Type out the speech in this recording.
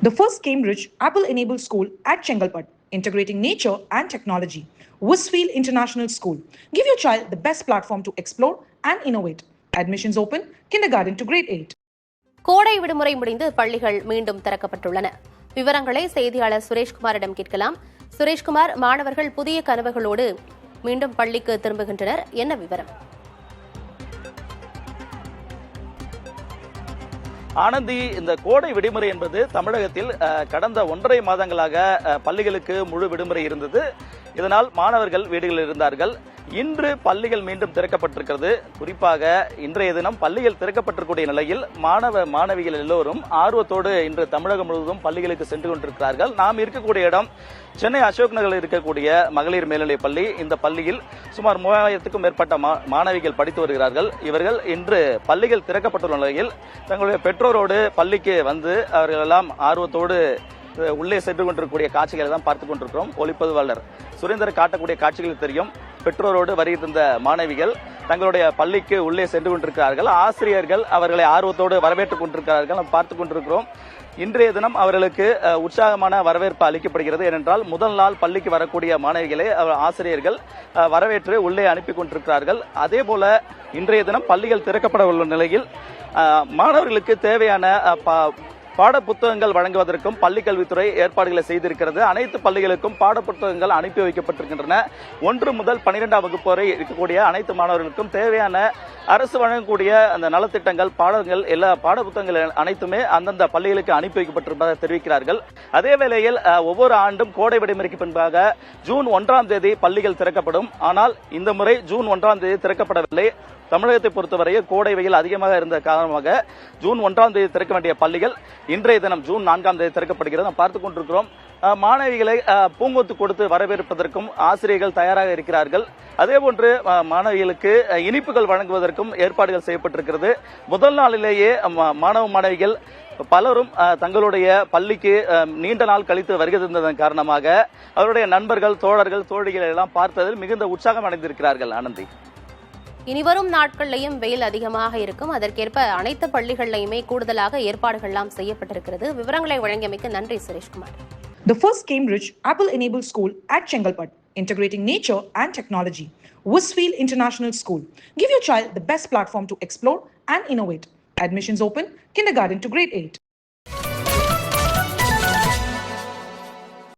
The first Cambridge Apple-enabled school at Chengalpat, integrating nature and technology. Westfield International School. Give your child the best platform to explore and innovate. Admissions open, kindergarten to grade 8. கோடை விடுமுறை முடிந்து பள்ளிகள் மீண்டும் திறக்கப்பட்டுள்ளன. விவரங்களை செய்தியாளர் சுரேஷ்குமாரிடம் கேட்கலாம். சுரேஷ்குமார், மாணவர்கள் புதிய கனவுகளோடு மீண்டும் பள்ளிக்கு திரும்புகின்றனர். என்ன விவரம்? ஆனந்தி, இந்த கோடை விடுமுறை என்பது தமிழகத்தில் கடந்த 1.5 மாதங்களாக பள்ளிகளுக்கு முழு விடுமுறை இருந்தது. இதனால் மாணவர்கள் வீடுகளில் இருந்தார்கள். இன்று பள்ளிகள் மீண்டும் திறக்கப்பட்டிருக்கிறது. குறிப்பாக இன்றைய தினம் பள்ளிகள் திறக்கப்பட்டிருக்கூடிய நிலையில் மாணவிகள் எல்லோரும் ஆர்வத்தோடு இன்று தமிழகம் முழுவதும் பள்ளிகளுக்கு சென்று கொண்டிருக்கிறார்கள். நாம் இருக்கக்கூடிய இடம் சென்னை அசோக் நகரில் இருக்கக்கூடிய மகளிர் மேல்நிலைப் பள்ளி. இந்த பள்ளியில் சுமார் 3000க்கும் மேற்பட்ட மாணவிகள் படித்து வருகிறார்கள். இவர்கள் இன்று பள்ளிகள் திறக்கப்பட்டுள்ள நிலையில் தங்களுடைய பெற்றோரோடு பள்ளிக்கு வந்து அவர்கள் எல்லாம் ஆர்வத்தோடு உள்ளே சென்று கொண்டிருக்கக்கூடிய காட்சிகளை தான் பார்த்துக் கொண்டிருக்கிறோம். ஒளிப்பதிவாளர் சுரேந்தர் காட்டக்கூடிய காட்சிகள் தெரியும். பெற்றோரோடு வருகின்ற மாணவிகள் தங்களுடைய பள்ளிக்கு உள்ளே சென்று கொண்டிருக்கிறார்கள். ஆசிரியர்கள் அவர்களை ஆர்வத்தோடு வரவேற்றுக் கொண்டிருக்கிறார்கள். நாம் பார்த்துக் கொண்டிருக்கிறோம். இன்றைய தினம் அவர்களுக்கு உற்சாகமான வரவேற்பு அளிக்கப்படுகிறது. ஏனென்றால் முதல் நாள் பள்ளிக்கு வரக்கூடிய மாணவிகளை ஆசிரியர்கள் வரவேற்று உள்ளே அனுப்பி கொண்டிருக்கிறார்கள். அதே போல இன்றைய தினம் பள்ளிகள் திறக்கப்பட உள்ள நிலையில் மாணவர்களுக்கு தேவையான பாட புத்தகங்கள் வழங்குவதற்கும் பள்ளிக்கல்வித்துறை ஏற்பாடுகளை செய்திருக்கிறது. அனைத்து பள்ளிகளுக்கும் பாட புத்தகங்கள் அனுப்பி வைக்கப்பட்டிருக்கின்றன. 1 முதல் 12ஆம் வகுப்பு வரை இருக்கக்கூடிய அனைத்து மாணவர்களுக்கும் தேவையான அரசு வழங்கக்கூடிய அந்த நலத்திட்டங்கள், பாடங்கள், எல்லா பாட புத்தகங்கள் அனைத்துமே அந்தந்த பள்ளிகளுக்கு அனுப்பி வைக்கப்பட்டிருப்பதாக தெரிவிக்கிறார்கள். அதே வேளையில் ஒவ்வொரு ஆண்டும் கோடை விடுமுறைக்கு பின்பாக ஜூன் 1ஆம் தேதி பள்ளிகள் திறக்கப்படும். ஆனால் இந்த முறை ஜூன் 1ஆம் தேதி திறக்கப்படவில்லை. தமிழகத்தை பொறுத்தவரையில் கோடை வெயில் அதிகமாக இருந்த காரணமாக ஜூன் 1ஆம் தேதி திறக்க வேண்டிய பள்ளிகள் இன்றைய தினம் ஜூன் 4ஆம் தேதி திறக்கப்படுகிறது. நாம் பார்த்துக் கொண்டிருக்கிறோம். மாணவிகளை பூங்கொத்து கொடுத்து வரவேற்பதற்கும் ஆசிரியர்கள் தயாராக இருக்கிறார்கள். அதேபோன்று மாணவிகளுக்கு இனிப்புகள் வழங்குவதற்கும் ஏற்பாடுகள் செய்யப்பட்டிருக்கிறது. முதல் நாளிலேயே மாணவிகள் பலரும் தங்களுடைய பள்ளிக்கு நீண்ட நாள் கழித்து வருகை தந்ததன் காரணமாக அவருடைய நண்பர்கள், தோழர்கள், தோழிகளை எல்லாம் பார்த்ததில் மிகுந்த உற்சாகம் அடைந்திருக்கிறார்கள். ஆனந்தி, இனிவரும் நாட்கள்லையும் வெயில் அதிகமாக இருக்கும். அதற்கேற்ப அனைத்து பள்ளிகளிலுமே கூடுதலாக ஏற்பாடுகள்லாம் செய்யப்பட்டிருக்கிறது. விவரங்களை வழங்கியமைக்கு நன்றி Sureshkumar. The first Cambridge Apple-enabled school at Chengalpat, integrating nature and technology. Westfield International School. Give your child the best platform to explore and innovate. Admissions open, kindergarten to grade 8.